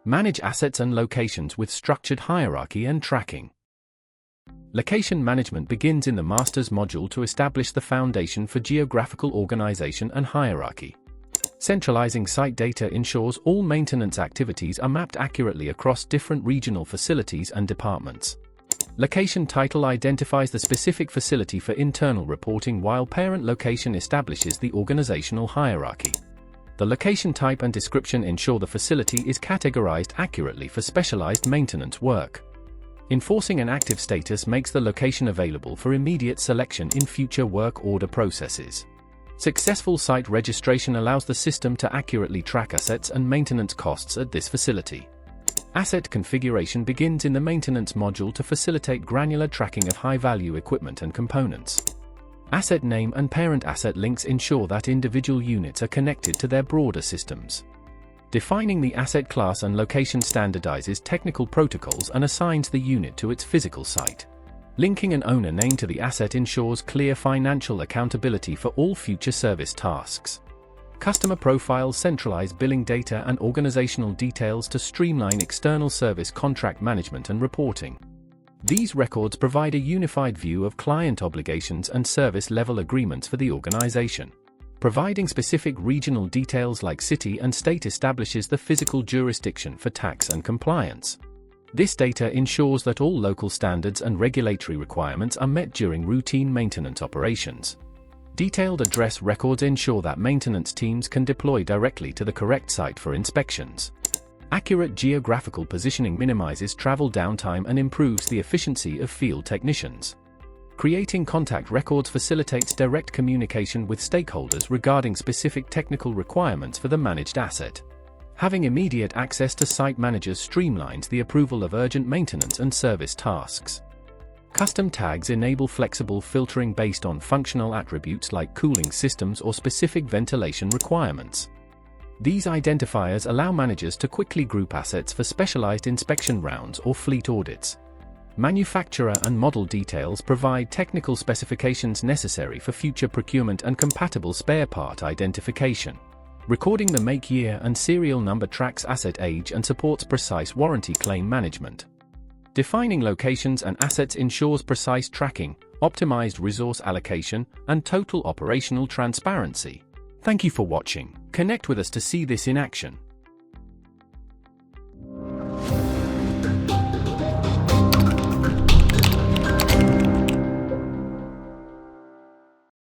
Manage assets and locations with structured hierarchy and tracking. Location management begins in the Masters module to establish the foundation for geographical organization and hierarchy. Centralizing site data ensures all maintenance activities are mapped accurately across different regional facilities and departments. Location title identifies the specific facility for internal reporting, while parent location establishes the organizational hierarchy. The location type and description ensure the facility is categorized accurately for specialized maintenance work. Enforcing an active status makes the location available for immediate selection in future work order processes. Successful site registration allows the system to accurately track assets and maintenance costs at this facility. Asset configuration begins in the maintenance module to facilitate granular tracking of high-value equipment and components. Asset name and parent asset links ensure that individual units are connected to their broader systems. Defining the asset class and location standardizes technical protocols and assigns the unit to its physical site. Linking an owner name to the asset ensures clear financial accountability for all future service tasks. Customer profiles centralize billing data and organizational details to streamline external service contract management and reporting. These records provide a unified view of client obligations and service-level agreements for the organization. Providing specific regional details like city and state establishes the physical jurisdiction for tax and compliance. This data ensures that all local standards and regulatory requirements are met during routine maintenance operations. Detailed address records ensure that maintenance teams can deploy directly to the correct site for inspections. Accurate geographical positioning minimizes travel downtime and improves the efficiency of field technicians. Creating contact records facilitates direct communication with stakeholders regarding specific technical requirements for the managed asset. Having immediate access to site managers streamlines the approval of urgent maintenance and service tasks. Custom tags enable flexible filtering based on functional attributes like cooling systems or specific ventilation requirements. These identifiers allow managers to quickly group assets for specialized inspection rounds or fleet audits. Manufacturer and model details provide technical specifications necessary for future procurement and compatible spare part identification. Recording the make year and serial number tracks asset age and supports precise warranty claim management. Defining locations and assets ensures precise tracking, optimized resource allocation, and total operational transparency. Thank you for watching. Connect with us to see this in action.